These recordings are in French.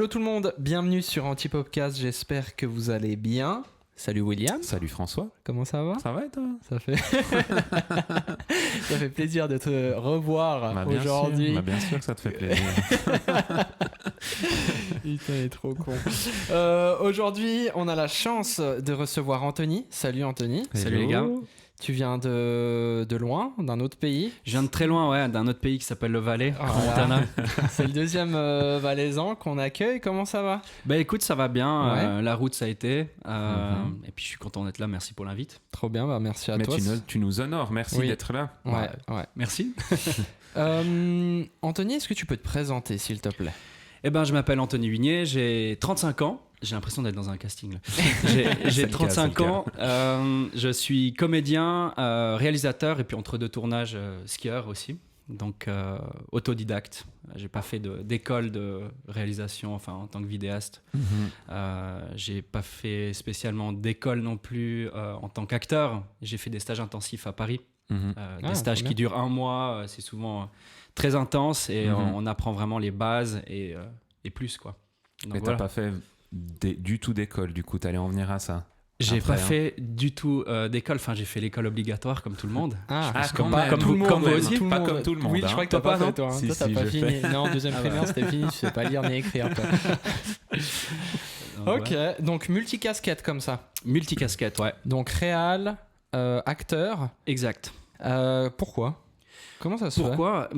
Hello tout le monde, bienvenue sur Antipopcast, j'espère que vous allez bien. Salut William. Salut François. Comment ça va ? Ça va et toi ? Ça fait... ça fait plaisir de te revoir aujourd'hui. Bien sûr que ça te fait plaisir. Putain, il est trop con. Aujourd'hui, on a la chance de recevoir Anthony. Salut Anthony. Hello. Salut les gars. Tu viens de loin, d'un autre pays. Je viens de très loin, ouais, d'un autre pays qui s'appelle le Valais, Voilà. Montana. C'est le deuxième valaisan qu'on accueille. Comment ça va ? Bah écoute, ça va bien. Ouais. La route, ça a été. Et puis je suis content d'être là. Merci pour l'invite. Trop bien, bah merci à Mais toi. tu nous honores, merci Oui. d'être là. Ouais. Merci. Anthony, est-ce que tu peux te présenter, s'il te plaît ? Eh ben, je m'appelle Anthony Huignet, j'ai 35 ans. J'ai l'impression d'être dans un casting. Là. J'ai 35 ans. Je suis comédien, réalisateur et puis entre deux tournages, skieur aussi. Donc autodidacte. J'ai pas fait d'école de réalisation, enfin en tant que vidéaste. J'ai pas fait spécialement d'école non plus en tant qu'acteur. J'ai fait des stages intensifs à Paris. Des stages qui durent 1 mois. C'est souvent très intense et on apprend vraiment les bases et plus quoi. Donc, Mais t'as pas fait du tout d'école, du coup, t'allais en venir à ça. J'ai Après, pas fait du tout d'école, enfin j'ai fait l'école obligatoire comme tout le monde. comme tout le monde, comme vous même. aussi. Pas comme tout le monde. Oui, je crois que t'as Toi pas pas, fait, toi. Si, Toi, t'as si, pas j'ai fini. Non, deuxième primaire, c'était fini. Tu sais pas lire ni écrire. Ok, donc multicasquette comme ça. Multicasquette, ouais. Donc réal, acteur. Exact. Pourquoi ? Comment ça se fait ? Pourquoi ?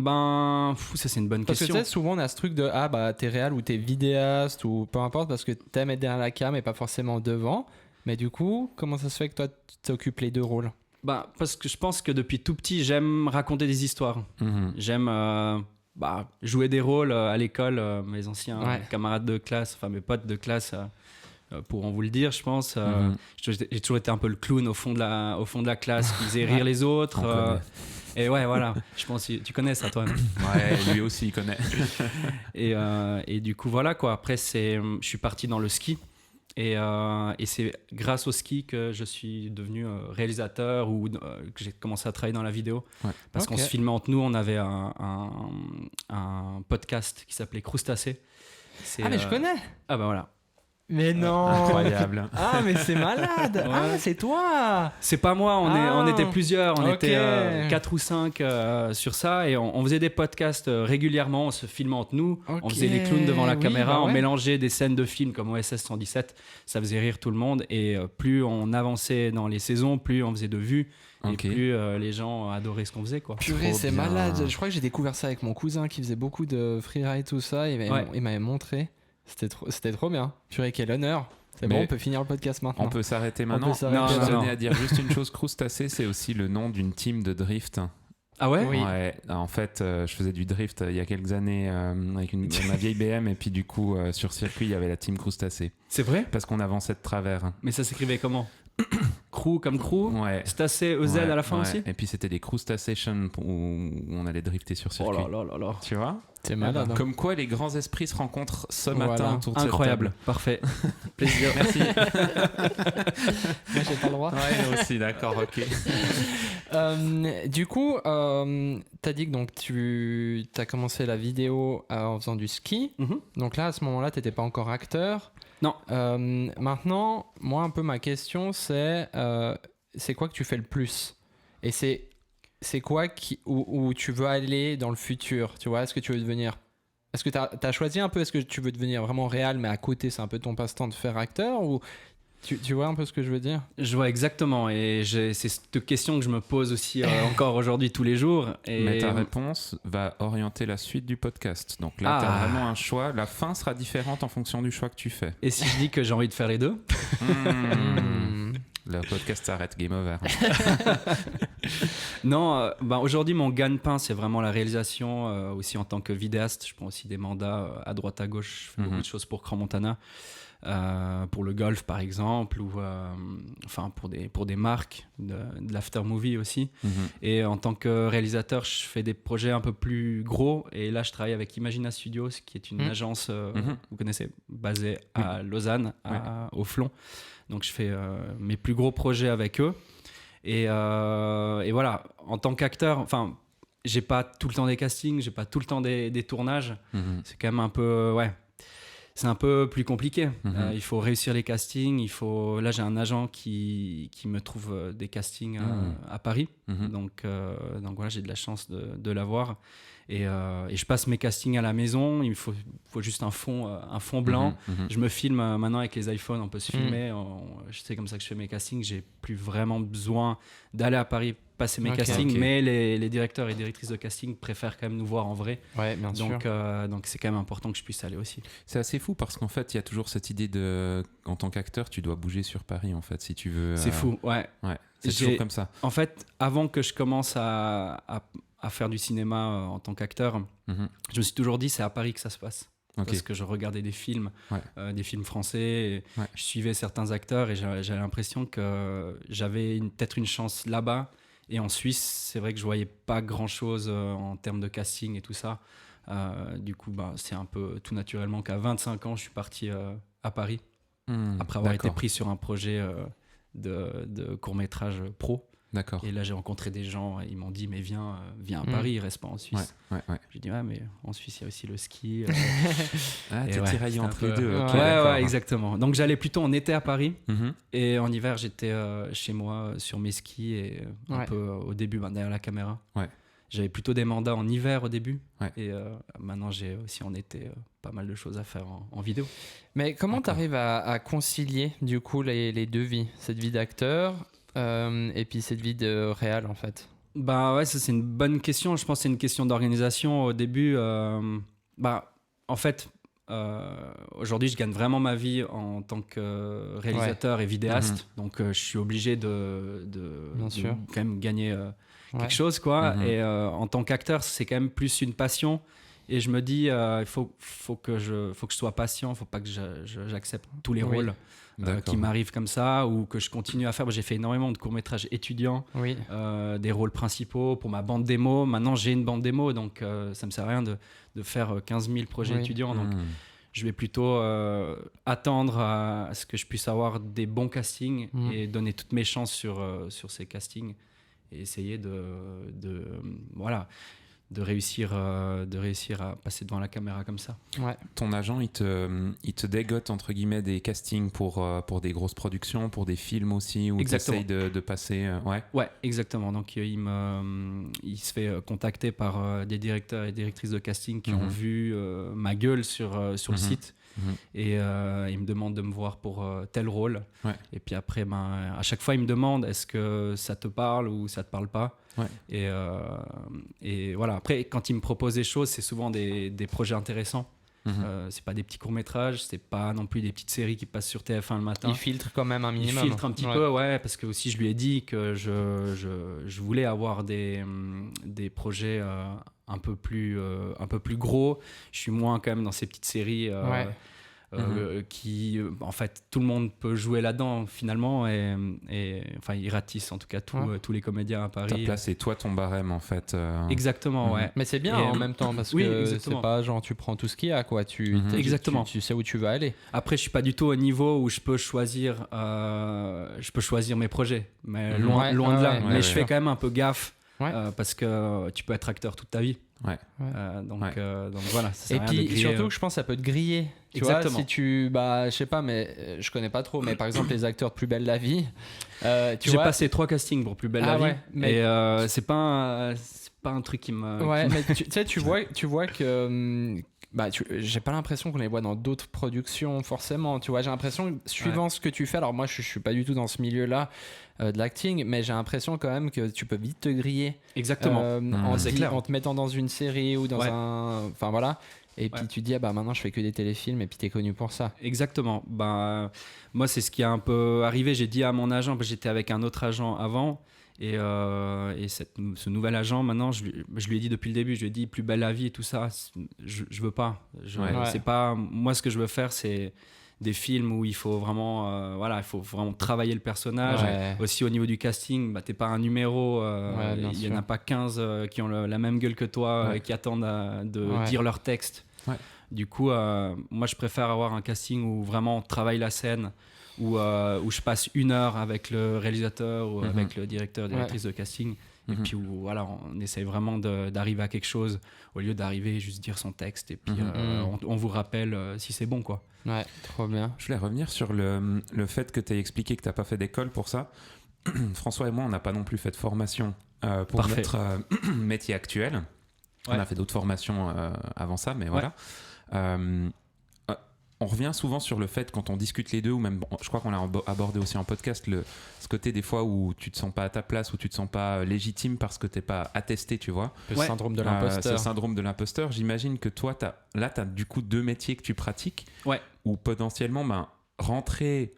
Ça c'est une bonne Parce que tu question. sais, souvent on a ce truc de t'es réal ou t'es vidéaste ou peu importe parce que t'aimes être derrière la cam et pas forcément devant. Mais du coup, comment ça se fait que toi tu t'occupes les deux rôles ? Parce que je pense que depuis tout petit, j'aime raconter des histoires. J'aime jouer des rôles à l'école. Mes anciens camarades de classe, enfin mes potes de classe pourront vous le dire, je pense. J'ai toujours été un peu le clown au fond de la classe qui faisait rire les autres. Et ouais, voilà, je pense que tu connais ça, toi. Ouais, lui aussi, il connaît. Et du coup, voilà quoi. Après, je suis parti dans le ski. Et c'est grâce au ski que je suis devenu réalisateur ou que j'ai commencé à travailler dans la vidéo. Ouais. Parce qu'on se filmait entre nous. On avait un podcast qui s'appelait Crustacé. Mais je connais. Ah bah voilà. Mais non. Incroyable. Ah mais c'est malade. Ouais. Ah c'est toi. C'est pas moi, on était plusieurs, on Ok. était 4 ou 5 sur ça et on faisait des podcasts régulièrement, on se filmait entre nous, on faisait les clowns devant la caméra, on mélangeait des scènes de films comme OSS 117, ça faisait rire tout le monde et plus on avançait dans les saisons, plus on faisait de vues. Et plus les gens adoraient ce qu'on faisait quoi. Purée, c'est malade. Je crois que j'ai découvert ça avec mon cousin qui faisait beaucoup de freeride tout ça, il m'avait montré. C'était trop bien. Purée, quel honneur. C'est bon, on peut finir le podcast maintenant. On peut s'arrêter maintenant. On peut s'arrêter. Je Non. tenais à dire juste une chose, Crustacé, c'est aussi le nom d'une team de drift. Ah ouais ? Oui. Ouais, en fait, je faisais du drift il y a quelques années avec ma vieille BM et puis du coup, sur circuit, il y avait la team Crustacé. C'est vrai ? Parce qu'on avançait de travers. Mais ça s'écrivait comment ? Crew comme crew ? Ouais. Stacé EZ à la fin aussi ? Et puis c'était des Crustacetions où on allait drifter sur circuit. Oh là là là là. Tu vois ? C'est malade. Hein. Comme quoi les grands esprits se rencontrent ce matin autour de cette Incroyable, table. parfait. Plaisir. Merci. Moi, j'ai pas le droit. Ouais, moi aussi, d'accord, ok. Du coup, t'as dit que donc tu as commencé la vidéo en faisant du ski. Donc là, à ce moment-là, t'étais pas encore acteur. Non. Maintenant, moi, un peu ma question, c'est quoi que tu fais le plus ? Et c'est quoi où tu veux aller dans le futur ? Tu vois, est-ce que tu veux devenir... Est-ce que t'as choisi un peu, est-ce que tu veux devenir vraiment réel, mais à côté, c'est un peu ton passe-temps de faire acteur ou... Tu vois un peu ce que je veux dire ? Je vois exactement, et c'est cette question que je me pose aussi encore aujourd'hui tous les jours. Et... Mais ta réponse va orienter la suite du podcast. Donc là, tu as vraiment un choix. La fin sera différente en fonction du choix que tu fais. Et si je dis que j'ai envie de faire les deux ? Le podcast s'arrête, game over. Non, aujourd'hui, mon gagne-pain, c'est vraiment la réalisation. Aussi en tant que vidéaste, je prends aussi des mandats à droite à gauche. Je fais beaucoup de choses pour Grand Montana. Pour le golf par exemple ou pour des marques de l'aftermovie aussi. Et en tant que réalisateur, je fais des projets un peu plus gros et là je travaille avec Imagina Studios qui est une agence vous connaissez, basée à Lausanne au Flon. Donc je fais mes plus gros projets avec eux et voilà, en tant qu'acteur, j'ai pas tout le temps des castings, j'ai pas tout le temps des tournages. C'est quand même un peu c'est un peu plus compliqué. Mhm. Il faut réussir les castings. Là, j'ai un agent qui me trouve des castings à Paris. Mhm. Donc voilà, j'ai de la chance de l'avoir. Et je passe mes castings à la maison. Il me faut juste un fond blanc. Mhm. Je me filme maintenant avec les iPhones. On peut se filmer. Je sais comme ça que je fais mes castings. J'ai plus vraiment besoin d'aller à Paris passer mes castings. Ok. Mais les directeurs et directrices de casting préfèrent quand même nous voir en vrai. Ouais, bien sûr. Donc c'est quand même important que je puisse aller aussi. C'est assez fou parce qu'en fait, il y a toujours cette idée en tant qu'acteur, tu dois bouger sur Paris, en fait, si tu veux. C'est fou, ouais. Ouais, c'est toujours comme ça. En fait, avant que je commence à faire du cinéma en tant qu'acteur, Mhm. je me suis toujours dit c'est à Paris que ça se passe. Ok. Parce que je regardais des films, des films français, et Ouais. je suivais certains acteurs et j'avais l'impression que j'avais peut-être une chance là-bas. Et en Suisse, c'est vrai que je voyais pas grand-chose en termes de casting et tout ça. Du coup, c'est un peu tout naturellement qu'à 25 ans, je suis parti à Paris, après avoir été pris sur un projet de court-métrage pro. D'accord. Et là, j'ai rencontré des gens, et ils m'ont dit, mais viens à Paris, reste pas en Suisse. Ouais. J'ai dit, mais en Suisse, il y a aussi le ski. Ah, Et t'es tiraillé c'était entre un les peu- deux. ok, Ouais, d'accord. exactement. Donc, j'allais plutôt en été à Paris, Mhm. et en hiver, j'étais chez moi sur mes skis, et un peu au début, derrière la caméra. Ouais. J'avais plutôt des mandats en hiver au début, Ouais. et maintenant, j'ai aussi en été pas mal de choses à faire en vidéo. Mais comment tu D'accord. arrives à concilier du coup les deux vies, cette vie d'acteur et puis cette vie de réal en fait? Ouais, ça c'est une bonne question. Je pense que c'est une question d'organisation au début. En fait, aujourd'hui, je gagne vraiment ma vie en tant que réalisateur et vidéaste. Donc, je suis obligé de Bien sûr. quand même gagner Ouais. quelque chose, quoi. Mhm. Et en tant qu'acteur, c'est quand même plus une passion. Et je me dis, il faut que je sois patient. Il ne faut pas que j'accepte tous les Oui. rôles D'accord. qui m'arrivent comme ça, ou que je continue à faire. J'ai fait énormément de courts-métrages étudiants. Oui. Des rôles principaux pour ma bande démo. Maintenant, j'ai une bande démo, donc ça me sert à rien de faire 15 000 projets Oui. étudiants. Donc, Mhm. je vais plutôt attendre à ce que je puisse avoir des bons castings et donner toutes mes chances sur ces castings et essayer de réussir à passer devant la caméra comme ça. Ouais. Ton agent, il te dégote entre guillemets des castings pour des grosses productions, pour des films aussi, où tu Exactement. essayes de passer. Ouais. Ouais, exactement. Donc, il se fait contacter par des directeurs et directrices de casting qui ont vu ma gueule sur le site. Mhm. Et il me demande de me voir pour tel rôle. Ouais. Et puis après, à chaque fois, il me demande est-ce que ça te parle ou ça te parle pas. Ouais. Et voilà. Après, quand il me propose des choses, c'est souvent des projets intéressants. Mhm. C'est pas des petits courts-métrages, c'est pas non plus des petites séries qui passent sur TF1 le matin. Il filtre quand même un Il minimum. filtre un petit peu, ouais, parce que aussi je lui ai dit que je voulais avoir des projets un peu plus gros. Je suis moins quand même dans ces petites séries qui, en fait, tout le monde peut jouer là-dedans finalement, et enfin, ils ratissent en tout cas tous les comédiens à Ta Paris. place et toi ton barème en fait. Exactement, ouais. Mais c'est bien Et, en même temps parce oui, que exactement. c'est pas genre tu prends tout ce qu'il y a quoi. Exactement. Tu sais où tu veux aller. Après, je suis pas du tout au niveau où je peux choisir mes projets, mais loin de là. Ouais, Mais ouais, je fais quand même un peu gaffe. Ouais. Parce que tu peux être acteur toute ta vie. Ouais. Donc voilà. Ça sert Et à rien de puis griller, surtout que je pense que ça peut te griller. Tu Exactement. vois, si tu je sais pas, mais je connais pas trop, mais par exemple les acteurs de Plus belle la vie. Tu j'ai vois, passé 3 castings pour Plus belle la vie. ouais, mais- Et c'est pas un truc qui me. ouais, qui me- mais tu sais, tu vois que j'ai pas l'impression qu'on les voit dans d'autres productions forcément. Tu vois, j'ai l'impression que suivant ce que tu fais. Alors moi, je suis pas du tout dans ce milieu-là de l'acting, mais j'ai l'impression quand même que tu peux vite te griller. Exactement. C'est clair. En te mettant dans une série ou dans Ouais. enfin voilà. Et puis Ouais. tu te dis maintenant je fais que des téléfilms et puis t'es connu pour ça. Exactement. Moi, c'est ce qui a un peu arrivé. J'ai dit à mon agent, j'étais avec un autre agent avant. Et ce nouvel agent, maintenant, je lui ai dit depuis le début, je lui ai dit Plus belle la vie et tout ça, je veux pas. C'est pas. Moi, ce que je veux faire, c'est des films où il faut vraiment, il faut vraiment travailler le personnage. Ouais. Aussi au niveau du casting, t'es pas un numéro. Bien Il y en sûr. a pas 15 qui ont la même gueule que toi, qui attendent de dire leur texte. Ouais. Du coup, moi, je préfère avoir un casting où vraiment on travaille la scène, où je passe 1 heure avec le réalisateur ou avec le directeur, directrice de casting, Et puis où, voilà, on essaye vraiment d'arriver à quelque chose au lieu d'arriver et juste dire son texte et puis on vous rappelle si c'est bon, quoi. Ouais, trop bien. Je voulais revenir sur le fait que tu as expliqué que tu n'as pas fait d'école pour ça. François et moi, on n'a pas non plus fait de formation pour Parfait. notre métier actuel. On a fait d'autres formations avant ça, mais voilà. On revient souvent sur le fait, quand on discute les deux, ou même, je crois qu'on l'a abordé aussi en podcast, ce côté des fois où tu te sens pas à ta place, où tu te sens pas légitime parce que t'es pas attesté, tu vois. Le syndrome de l'imposteur. Ce syndrome de l'imposteur. J'imagine que toi, t'as du coup 2 métiers que tu pratiques, où potentiellement, rentrer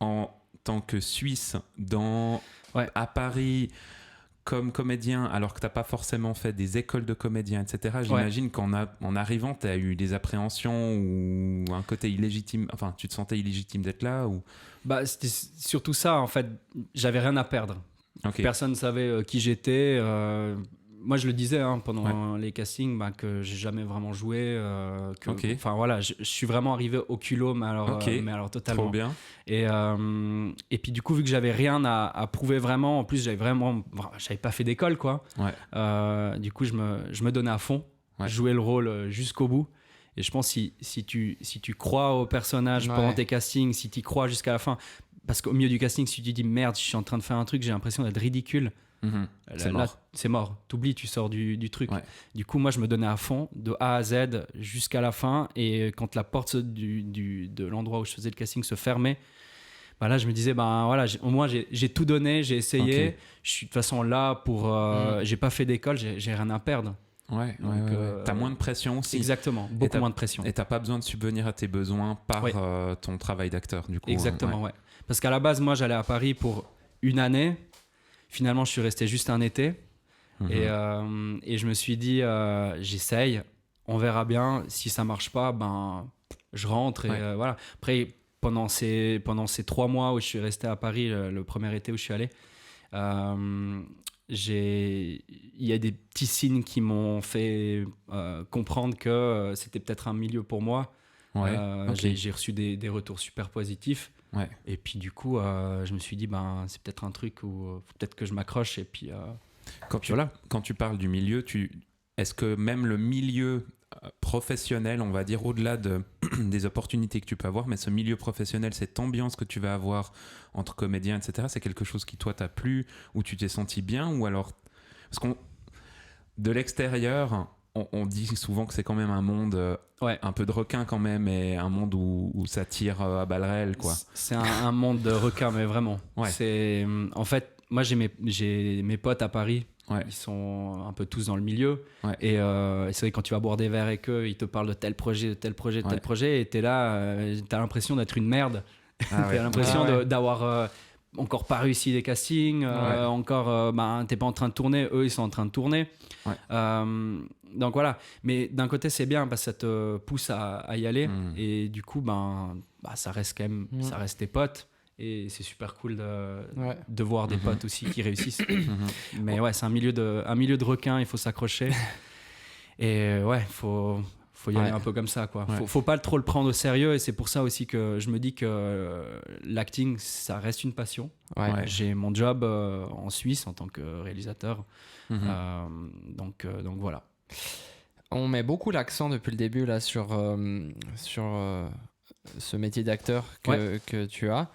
en tant que Suisse à Paris comme comédien, alors que tu n'as pas forcément fait des écoles de comédien, etc. J'imagine qu'en arrivant, tu as eu des appréhensions ou un côté illégitime. Enfin, tu te sentais illégitime d'être là ou... C'était surtout ça, en fait. J'avais rien à perdre. Okay. Personne ne savait qui j'étais. Moi, je le disais pendant les castings que j'ai jamais vraiment joué. Enfin, voilà, je suis vraiment arrivé au culot, mais alors totalement. Trop bien. Et puis, du coup, vu que j'avais rien à prouver vraiment, en plus, j'avais pas fait d'école, quoi. Du coup, je me donnais à fond. Je jouais le rôle jusqu'au bout. Et je pense si tu crois au personnage pendant tes castings, si tu y crois jusqu'à la fin, parce qu'au milieu du casting, si tu dis merde, je suis en train de faire un truc, j'ai l'impression d'être ridicule. C'est mort. T'oublies, tu sors du truc. Du coup, moi, je me donnais à fond, de A à Z jusqu'à la fin. Et quand la porte de l'endroit où je faisais le casting se fermait, là, je me disais, voilà, au moins, j'ai tout donné, j'ai essayé. Je suis de toute façon là pour. J'ai pas fait d'école, j'ai rien à perdre. T'as moins de pression aussi. Exactement, beaucoup moins de pression. Et t'as pas besoin de subvenir à tes besoins par ton travail d'acteur, du coup. Exactement, Parce qu'à la base, moi, j'allais à Paris pour 1 année. Finalement, je suis resté juste un été. Et je me suis dit, j'essaye, on verra bien. Si ça marche pas, je rentre. Et voilà. Après, pendant ces 3 mois où je suis resté à Paris, le premier été où je suis allé, il y a des petits signes qui m'ont fait comprendre que c'était peut-être un milieu pour moi. J'ai reçu des retours super positifs. Et puis du coup, je me suis dit, c'est peut-être un truc où peut-être que je m'accroche. Et puis, quand tu parles du milieu, est-ce que même le milieu professionnel, on va dire, au-delà des opportunités que tu peux avoir, mais ce milieu professionnel, cette ambiance que tu vas avoir entre comédiens, etc., c'est quelque chose qui, toi, t'a plu, où tu t'es senti bien, ou alors... Parce de l'extérieur... On dit souvent que c'est quand même un monde un peu de requin quand même, et un monde où ça tire à balles réelles, quoi. C'est un monde de requins, mais vraiment. C'est, en fait, moi j'ai mes potes à Paris, ils sont un peu tous dans le milieu. Et c'est vrai que quand tu vas boire des verres avec eux, ils te parlent de tel projet, de tel projet, de tel projet, et t'es là, t'as l'impression d'être une merde. T'as l'impression d'avoir... encore pas réussi des castings, encore t'es pas en train de tourner, eux ils sont en train de tourner. Donc voilà, mais d'un côté c'est bien parce que ça te pousse à y aller et du coup ça reste quand même, ça reste tes potes et c'est super cool de voir des potes aussi qui réussissent. Mais c'est un milieu de requins, il faut s'accrocher et faut y aller un peu comme ça, quoi. Faut pas trop le prendre au sérieux et c'est pour ça aussi que je me dis que l'acting ça reste une passion. J'ai mon job en Suisse en tant que réalisateur, donc voilà. On met beaucoup l'accent depuis le début là sur ce métier d'acteur que tu as.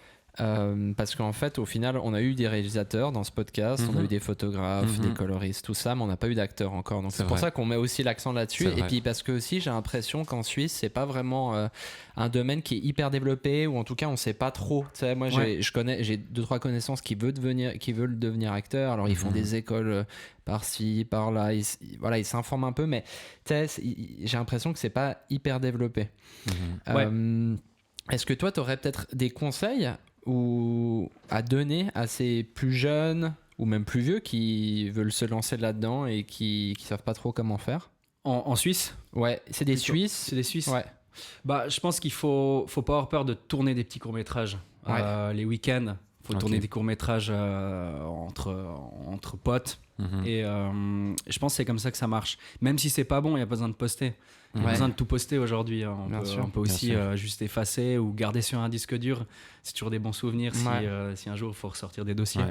Parce qu'en fait, au final, on a eu des réalisateurs dans ce podcast, on a eu des photographes, des coloristes, tout ça, mais on n'a pas eu d'acteurs encore. Donc c'est pour ça qu'on met aussi l'accent là-dessus. Et puis parce que aussi, j'ai l'impression qu'en Suisse, c'est pas vraiment un domaine qui est hyper développé, ou en tout cas, on sait pas trop. Tu sais, moi, j'ai 2-3 connaissances qui veulent devenir acteurs. Alors ils font des écoles par-ci, par-là. Ils s'informent un peu, mais tu sais, j'ai l'impression que c'est pas hyper développé. Est-ce que toi, tu aurais peut-être des conseils ou à donner à ces plus jeunes ou même plus vieux qui veulent se lancer là-dedans et qui savent pas trop comment faire? En Suisse? C'est des Suisses. C'est des Suisses. Je pense qu'il faut pas avoir peur de tourner des petits courts-métrages les week-ends. faut tourner des courts-métrages entre potes. Et je pense que c'est comme ça que ça marche. Même si c'est pas bon, il n'y a pas besoin de poster. Il n'y a pas besoin de tout poster aujourd'hui. Hein. On peut aussi juste effacer ou garder sur un disque dur. C'est toujours des bons souvenirs si un jour il faut ressortir des dossiers.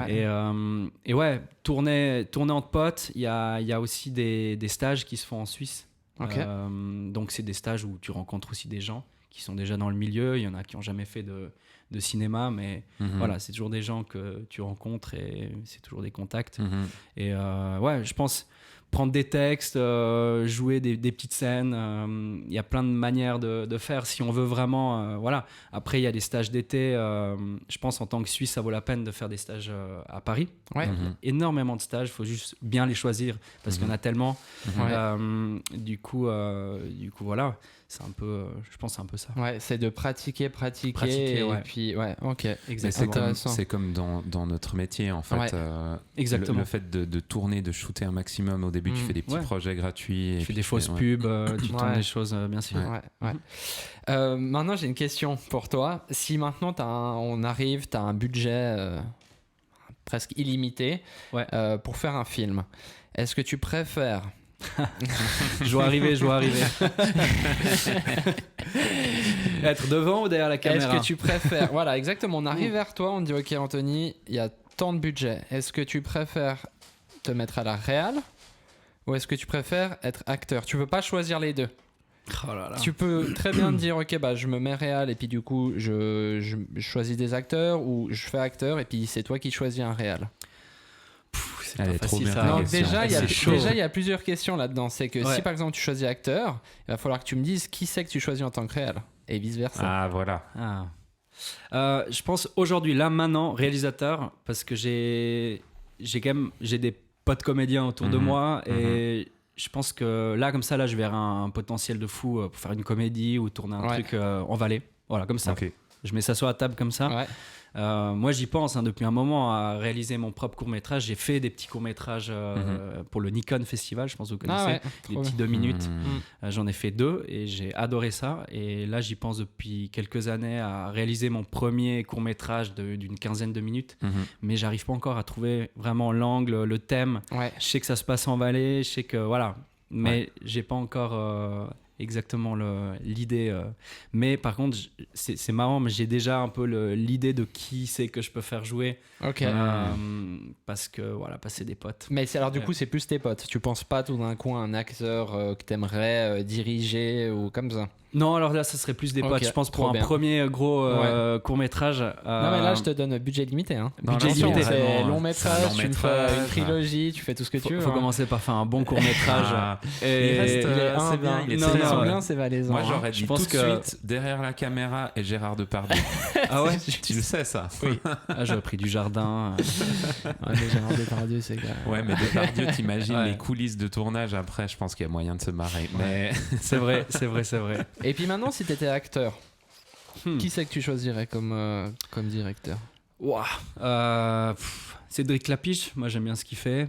Et ouais, tourner entre potes, il y a aussi des stages qui se font en Suisse. Donc c'est des stages où tu rencontres aussi des gens qui sont déjà dans le milieu. Il y en a qui n'ont jamais fait de cinéma, mais voilà, c'est toujours des gens que tu rencontres et c'est toujours des contacts. Et ouais, je pense prendre des textes, jouer des petites scènes, il y a plein de manières de faire si on veut vraiment, voilà. Après, il y a des stages d'été, je pense en tant que Suisse, ça vaut la peine de faire des stages à Paris. Il y a énormément de stages, il faut juste bien les choisir parce qu'il y en a tellement. Du coup, voilà. C'est un peu, je pense, c'est un peu ça. Ouais, c'est de pratiquer et puis ok, exactement. C'est comme dans notre métier en fait. Exactement. Le fait de tourner, de shooter un maximum au début, tu fais des petits projets gratuits. Tu fais des fausses pubs, tu tournes des choses, bien sûr. Maintenant, j'ai une question pour toi. Si maintenant on arrive, tu as un budget presque illimité pour faire un film, est-ce que tu préfères je vois arriver. Être devant ou derrière la caméra? Est-ce que tu préfères... Voilà, exactement. On arrive vers toi, on te dit ok Anthony, il y a tant de budget. Est-ce que tu préfères te mettre à la réal ou est-ce que tu préfères être acteur? Tu peux pas choisir les deux. Oh là là. Tu peux très bien te dire ok je me mets réal et puis du coup je choisis des acteurs ou je fais acteur et puis c'est toi qui choisis un réal. C'est pas facile, ça. Non, déjà, il y a plusieurs questions là-dedans. C'est que si par exemple tu choisis acteur, il va falloir que tu me dises qui c'est que tu choisis en tant que réel et vice-versa. Ah, voilà. Je pense aujourd'hui, là, maintenant, réalisateur, parce que j'ai des potes comédiens autour de moi et je pense que là, comme ça, je verrai un potentiel de fou pour faire une comédie ou tourner un truc en Valais. Voilà, comme ça. Je mets ça sur la table comme ça. Moi, j'y pense depuis un moment à réaliser mon propre court-métrage. J'ai fait des petits courts-métrages pour le Nikon Festival, je pense que vous connaissez. Des petits 2 minutes. J'en ai fait 2 et j'ai adoré ça. Et là, j'y pense depuis quelques années à réaliser mon premier court-métrage d'une quinzaine de minutes. Mais j'arrive pas encore à trouver vraiment l'angle, le thème. Je sais que ça se passe en Valais, je sais que voilà. Mais j'ai pas encore... exactement l'idée mais par contre c'est marrant, mais j'ai déjà un peu l'idée de qui c'est que je peux faire jouer parce que voilà, passer des potes. Mais alors du coup c'est plus tes potes, tu penses pas tout d'un coup à un acteur que t'aimerais diriger ou comme ça? Non, alors là, ça serait plus des potes. Je pense pour un premier gros court-métrage. Non, mais là, je te donne budget limité. Hein. Budget limité. C'est long métrage, tu fais une trilogie, tu fais tout ce que tu veux. Il faut commencer par faire un bon court-métrage. Il reste, c'est bien, il est très bien, c'est valaisant. Moi, j'aurais dit tout de suite derrière la caméra et Gérard Depardieu. Ah ouais? Tu le sais, ça? Oui. J'aurais pris du Jardin. Mais Gérard Depardieu, c'est clair. Ouais, mais Depardieu, t'imagines les coulisses de tournage après, je pense qu'il y a moyen de se marrer. Mais c'est vrai. Et puis maintenant, si tu étais acteur, qui c'est que tu choisirais comme directeur? Cédric Clapiche, moi j'aime bien ce qu'il fait.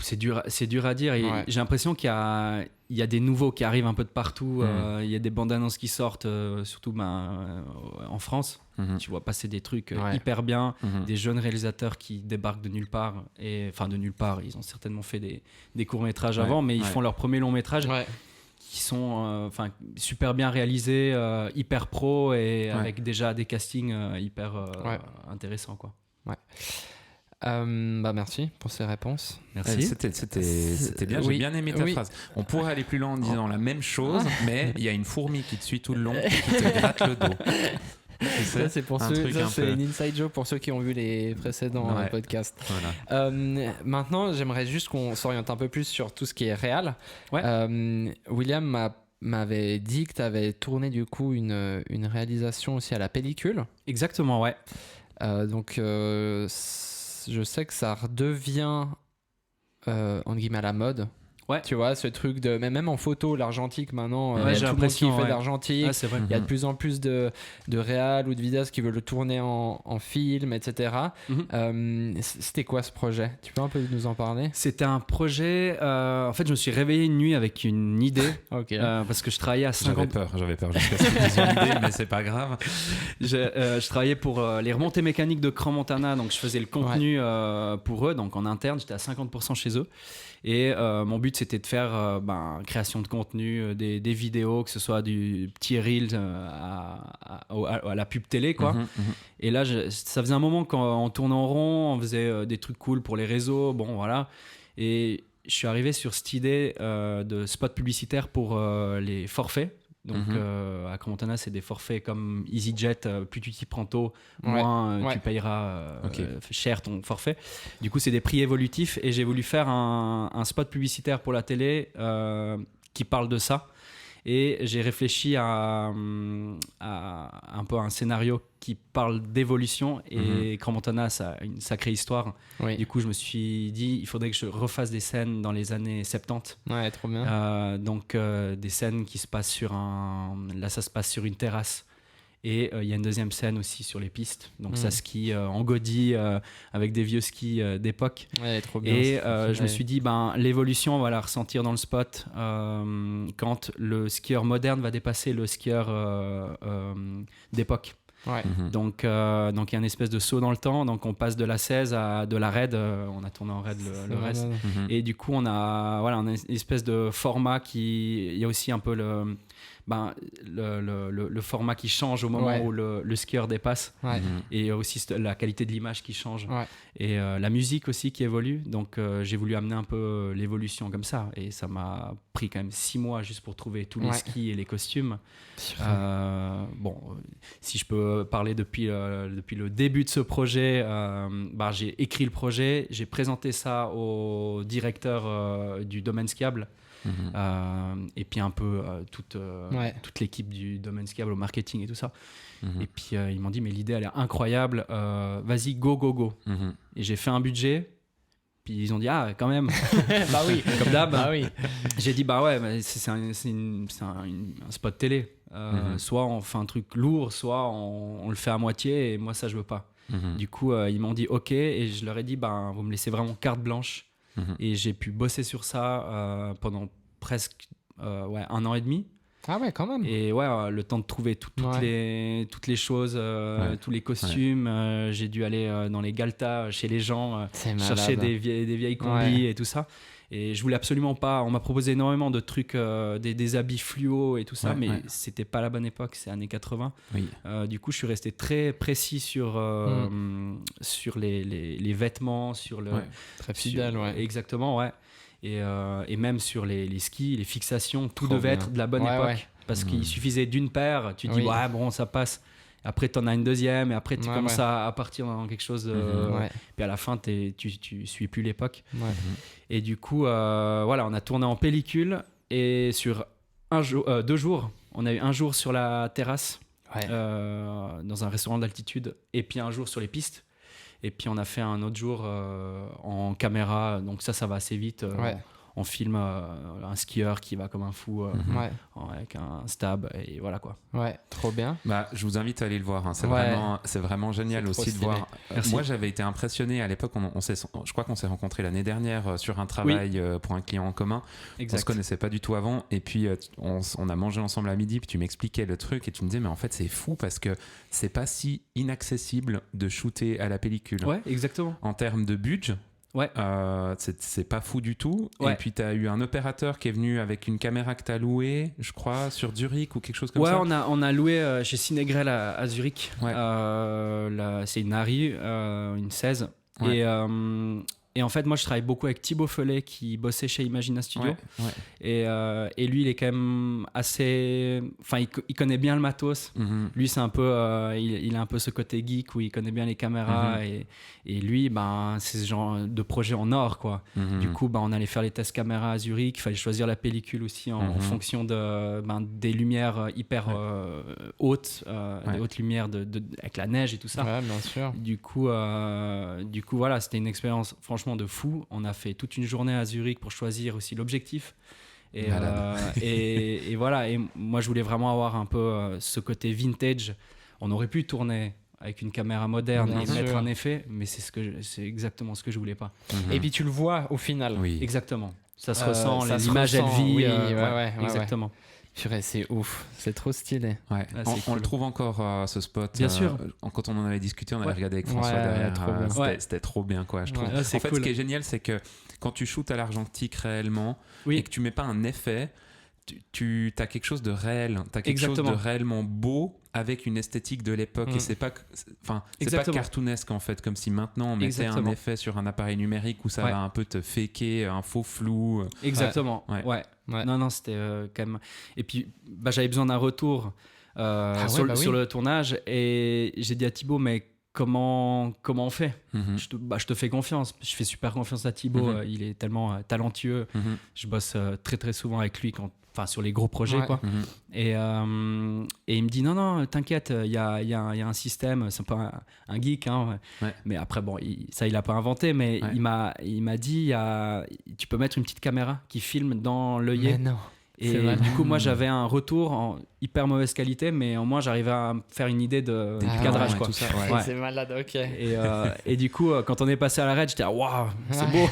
C'est dur à dire. J'ai l'impression qu'il y a des nouveaux qui arrivent un peu de partout. Il y a des bandes annonces qui sortent, surtout en France. Tu vois passer des trucs hyper bien, des jeunes réalisateurs qui débarquent de nulle part. Enfin, de nulle part, ils ont certainement fait des courts-métrages avant, mais ils font leur premier long-métrage. Qui sont super bien réalisés, hyper pro et avec déjà des castings hyper intéressants, quoi. Merci pour ces réponses. Merci. C'était bien, j'ai bien aimé ta phrase. On pourrait aller plus loin en disant la même chose, mais il y a une fourmi qui te suit tout le long et qui te gratte le dos. Ça, c'est pour ceux, c'est une inside joke pour ceux qui ont vu les précédents podcasts. Voilà. Maintenant, j'aimerais juste qu'on s'oriente un peu plus sur tout ce qui est réel. William m'avait dit que tu avais tourné du coup une réalisation aussi à la pellicule. Exactement, ouais. Donc, je sais que ça redevient entre guillemets à la mode. Ouais. Tu vois, ce truc de. Mais même en photo, l'argentique maintenant, Ouais, il y j'ai a tout le monde qui l'impression, fait ouais. de l'argentique. Ah, c'est vrai. Il y a de plus en plus de réals ou de vidéastes qui veulent le tourner en film, etc. C'était quoi ce projet? Tu peux un peu nous en parler? C'était un projet. En fait, je me suis réveillé une nuit avec une idée. Ok. Parce que je travaillais à 50. J'avais peur jusqu'à ce qu'ils aient une idée, mais c'est pas grave. Je travaillais pour les remontées mécaniques de Crans Montana, donc je faisais le contenu pour eux, donc en interne, j'étais à 50% chez eux. Et mon but, c'était de faire création de contenu, des vidéos, que ce soit du petit reel à la pub télé, quoi. Et là, ça faisait un moment qu'on tournait en rond, on faisait des trucs cool pour les réseaux, bon, voilà. Et je suis arrivé sur cette idée de spot publicitaire pour les forfaits. Donc, à Crans Montana, c'est des forfaits comme EasyJet. Plus tu t'y prends tôt, moins tu payeras cher ton forfait. Du coup, c'est des prix évolutifs. Et j'ai voulu faire un spot publicitaire pour la télé qui parle de ça. Et j'ai réfléchi à un peu un scénario qui parle d'évolution. Et Crans Montana, ça a une sacrée histoire. Oui. Du coup, je me suis dit, il faudrait que je refasse des scènes dans les années 70. Ouais, trop bien. Donc, des scènes qui se passent sur Là, ça se passe sur une terrasse. Et il y a une deuxième scène aussi sur les pistes. Donc, ça skie en godille avec des vieux skis d'époque. Ouais, trop bien. Et je me suis dit, l'évolution, on va la ressentir dans le spot quand le skieur moderne va dépasser le skieur d'époque. Ouais. Donc, il y a une espèce de saut dans le temps. Donc, on passe de la 16 à de la raid. On a tourné en raid le reste. Et du coup, on a une espèce de format il y a aussi un peu le format qui change au moment où le skieur dépasse. Ouais. Et aussi la qualité de l'image qui change. Ouais. Et la musique aussi qui évolue. Donc, j'ai voulu amener un peu l'évolution comme ça. Et ça m'a pris quand même 6 mois juste pour trouver tous les skis et les costumes. Si je peux parler depuis le début de ce projet, j'ai écrit le projet, j'ai présenté ça au directeur du domaine skiable. Et puis un peu toute l'équipe du domaine skiable au marketing et tout ça. Et puis ils m'ont dit, mais l'idée elle est incroyable, vas-y, go. Et j'ai fait un budget. Puis ils ont dit, ah, quand même. Bah oui. Comme d'hab. Bah oui. J'ai dit, c'est un spot télé. Soit on fait un truc lourd, soit on le fait à moitié. Et moi, ça, je veux pas. Du coup, ils m'ont dit, OK. Et je leur ai dit, vous me laissez vraiment carte blanche. Et j'ai pu bosser sur ça pendant presque 1 an et demi. Ah ouais, quand même. Et le temps de trouver toutes les choses, tous les costumes. J'ai dû aller dans les galtas chez les gens, chercher des vieilles combis et tout ça. Et je voulais absolument pas. On m'a proposé énormément de trucs, des habits fluo et tout ça, mais c'était pas la bonne époque, c'est années 80. Oui. Du coup, je suis resté très précis sur les vêtements, sur le. Très fidèle, Exactement, ouais. Et même sur les skis, les fixations, tout devait être de la bonne époque. Parce qu'il suffisait d'une paire, tu dis, ça passe. Après, tu en as une deuxième, et après, tu commences à partir dans quelque chose. Puis à la fin, tu suis plus l'époque. Et du coup, on a tourné en pellicule. Et sur 2 jours, on a eu un jour sur la terrasse, dans un restaurant d'altitude, et puis un jour sur les pistes. Et puis on a fait un autre jour en caméra, donc ça va assez vite. On filme un skieur qui va comme un fou avec un stab et voilà quoi. Ouais, trop bien. Je vous invite à aller le voir. C'est vraiment génial aussi de voir. Moi, j'avais été impressionné à l'époque. Je crois qu'on s'est rencontrés l'année dernière sur un travail pour un client en commun. Exact. On se connaissait pas du tout avant. Et puis on a mangé ensemble à midi. Puis tu m'expliquais le truc et tu me disais mais en fait c'est fou parce que c'est pas si inaccessible de shooter à la pellicule. Ouais, exactement. En termes de budget. Ouais. C'est pas fou du tout. Et puis tu as eu un opérateur qui est venu avec une caméra que tu as louée, je crois, sur Zurich ou quelque chose comme ça. Ouais, on a loué chez Cinegrel à Zurich. C'est une Harry, une 16. Et en fait, moi, je travaille beaucoup avec Thibaut Felet qui bossait chez Imagina Studio. Et lui, il est quand même assez... Enfin, il connaît bien le matos. Lui, c'est un peu... il a un peu ce côté geek où il connaît bien les caméras. Et lui, c'est ce genre de projet en or, quoi. Du coup, on allait faire les tests caméra à Zurich. Il fallait choisir la pellicule aussi en fonction des lumières hyper hautes, des hautes lumières avec la neige et tout ça. Ouais, bien sûr. Du coup, voilà, c'était une expérience franchement franchement de fou. On a fait toute une journée à Zurich pour choisir aussi l'objectif. Et voilà. Et moi, je voulais vraiment avoir un peu ce côté vintage. On aurait pu tourner avec une caméra moderne Bien et sûr. mettre un effet, mais c'est exactement ce que je voulais pas. Et puis tu le vois au final. Oui. Exactement. Ça se ressent, Ça se l'image, elle ressent, vit. oui, ouais, exactement. Purée, c'est ouf. C'est trop stylé. Ouais. Ah, On c'est cool. le trouve encore ce spot. Bien sûr. Quand on en avait discuté, on avait Ouais. regardé avec François Ouais, derrière. trop bien. C'était trop bien, quoi. Je trouve. Ouais, c'est En fait, cool. ce qui est génial, c'est que quand tu shootes à l'argentique réellement Oui. et que tu mets pas un effet, tu as quelque chose de réel. Tu as quelque chose Exactement. de réellement beau avec une esthétique de l'époque. Et c'est pas, c'est pas Exactement. cartoonesque, en fait, comme si maintenant on mettait un Exactement. effet sur un appareil numérique où ça Ouais. va un peu te faker un faux flou. Exactement. Ouais. Ouais. Ouais. Non, c'était quand même. Et puis, j'avais besoin d'un retour ouais, sur, bah oui. sur le tournage. Et j'ai dit à Thibaut, mais comment on fait Mhm. je te fais confiance. Je fais super confiance à Thibaut. Mhm. Il est tellement talentueux. Mhm. Je bosse très, très souvent avec lui sur les gros projets, Ouais. quoi. Mhm. Et il me dit non, t'inquiète, il y a un système, c'est pas un geek, hein, Ouais. mais après, bon, il a pas inventé, mais Ouais. il m'a dit tu peux mettre une petite caméra qui filme dans Mais l'œillet. non. Et C'est vrai. du coup, moi, j'avais un retour en hyper mauvaise qualité, mais au moins, j'arrivais à me faire une idée du Ah cadrage, ouais, quoi. tout ça, ouais. Ouais. C'est malade, ok. Et du coup, quand on est passé à la raid, j'étais waouh, c'est beau,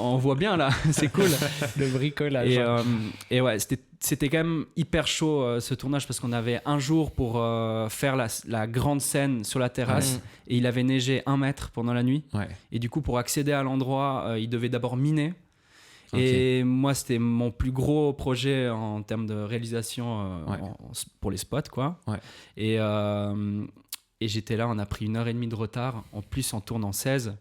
on voit bien là, c'est cool. Le bricolage. Et ouais, c'était quand même hyper chaud ce tournage parce qu'on avait un jour pour faire la grande scène sur la terrasse et il avait neigé 1 mètre pendant la nuit. Ouais. Et du coup, pour accéder à l'endroit, il devait d'abord miner. Ok. Et moi, c'était mon plus gros projet en termes de réalisation Ouais. pour les spots, quoi. Ouais. Et j'étais là, on a pris 1h30 de retard. En plus, on tourne en 16.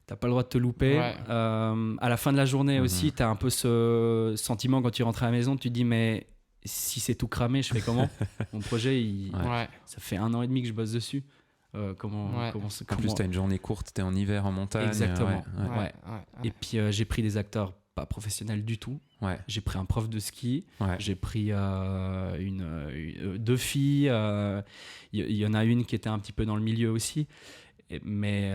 T'as pas le droit de te louper. Ouais. À la fin de la journée aussi, t'as un peu ce sentiment quand tu rentres à la maison, tu te dis, mais si c'est tout cramé, je fais comment? Mon projet, Ouais. ça fait 1 an et demi que je bosse dessus. Ouais. En plus, t'as une journée courte, t'es en hiver en montagne. Exactement. Ouais. Ouais. Et puis j'ai pris des acteurs pas professionnels du tout. Ouais. J'ai pris un prof de ski. Ouais. J'ai pris 2 filles. Il y en a une qui était un petit peu dans le milieu aussi. Mais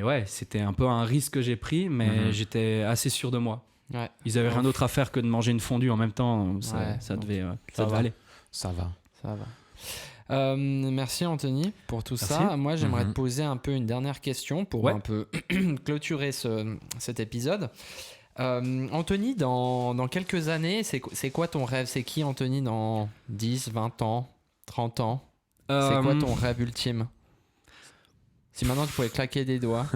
ouais, c'était un peu un risque que j'ai pris, mais j'étais assez sûr de moi. Ouais. Ils avaient rien d'autre à faire que de manger une fondue en même temps. Ça Ouais. devait, Ça devait va. aller. Ça va. Ça va. Merci Anthony pour tout Merci. ça. Moi, j'aimerais Mhm. te poser un peu une dernière question pour Ouais. un peu clôturer cet épisode. Anthony, dans quelques années, c'est quoi ton rêve? C'est qui Anthony dans 10, 20 ans, 30 ans? C'est quoi ton rêve ultime? Si maintenant tu pouvais claquer des doigts.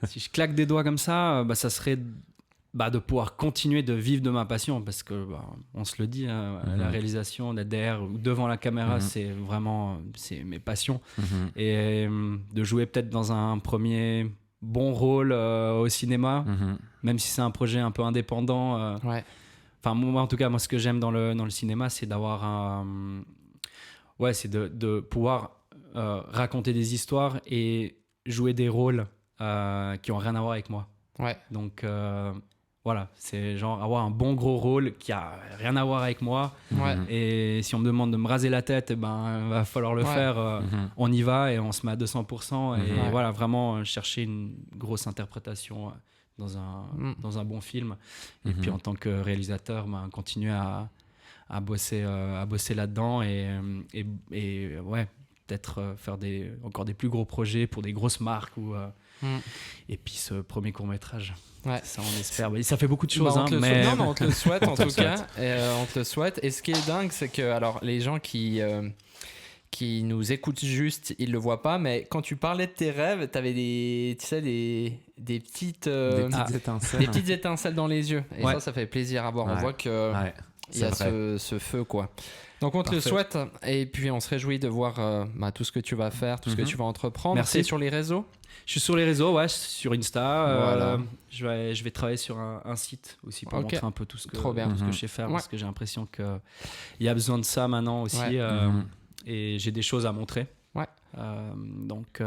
Si je claque des doigts comme ça, ça serait de pouvoir continuer de vivre de ma passion parce que on se le dit, hein, la réalisation, d'être derrière ou devant la caméra, c'est mes passions. Et de jouer peut-être dans un premier bon rôle au cinéma, même si c'est un projet un peu indépendant. Ouais. Enfin, moi, en tout cas, moi, ce que j'aime dans le cinéma, c'est d'avoir c'est de pouvoir raconter des histoires et jouer des rôles qui ont rien à voir avec moi. Ouais. Donc voilà, c'est genre avoir un bon gros rôle qui a rien à voir avec moi. Ouais. Et si on me demande de me raser la tête, il va falloir le Ouais. faire. On y va et on se met à 200%. Et Ouais. voilà, vraiment chercher une grosse interprétation dans un bon film. Et puis en tant que réalisateur, continuer à bosser là-dedans et ouais, peut-être faire encore des plus gros projets pour des grosses marques et puis ce premier court-métrage. Ouais. Ça, on espère. Ça fait beaucoup de choses, on te le mais souhaite. Non, mais on te le souhaite en On te tout le cas. On te le souhaite. Et ce qui est dingue, c'est que alors les gens qui nous écoutent juste, ils le voient pas, mais quand tu parlais de tes rêves, t'avais des petites étincelles. des petites étincelles dans les yeux. Et Ouais. ça fait plaisir à voir. On Ouais. voit que Ouais. il y a C'est vrai. ce feu, quoi. Donc on te le Parfait. souhaite et puis on se réjouit de voir tout ce que tu vas faire, tout ce que tu vas entreprendre. Merci. C'est sur les réseaux. je suis sur les réseaux, ouais, sur Insta. Voilà. Je vais travailler sur un site aussi pour Ok. montrer un peu tout ce que, Trop bien. tout ce que je sais faire Ouais. parce que j'ai l'impression qu'il y a besoin de ça maintenant aussi. Ouais. Et j'ai des choses à montrer. Ouais. Donc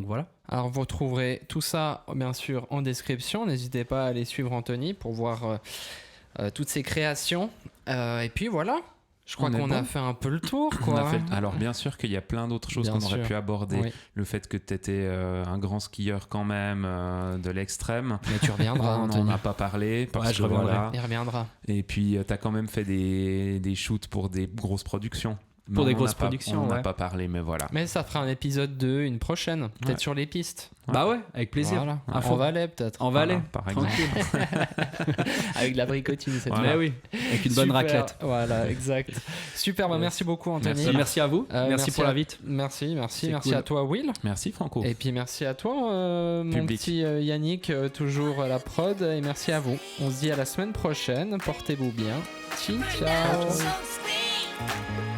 voilà. Alors vous retrouverez tout ça bien sûr en description. N'hésitez pas à aller suivre Anthony pour voir toutes ses créations. Et puis voilà. Je crois On est qu'on a bon. fait un peu le tour, On quoi. a fait- Alors bien sûr qu'il y a plein d'autres choses Bien qu'on aurait sûr. pu aborder. Oui. Le fait que tu étais un grand skieur quand même, de l'extrême. Mais tu reviendras, On n'en Anthony. a pas parlé. Parce Ouais, je que reviendrai. voilà. Il reviendra. Et puis tu as quand même fait des shoots pour des grosses productions. Pour Mais des on en grosses a pas- productions, On n'en a ouais. pas parlé, mais voilà. Mais ça fera un épisode 2, une prochaine. Peut-être Ouais. sur les pistes. Bah ouais, avec plaisir. Voilà. À En fond. Valais, peut-être. En Valais, Voilà, par exemple. tranquille. Avec de la bricotine, cette Voilà. Mais oui, avec une bonne Super. raclette. Voilà, exact. Super, bah, merci beaucoup, Anthony. Bah, merci à vous. merci pour à- l'invite. Merci, merci, C'est merci cool. à toi, Will. Merci Franco. Et puis merci à toi, mon Public. petit Yannick, toujours à la prod. Et merci à vous. On se dit à la semaine prochaine. Portez-vous bien. Ciao. So sweet.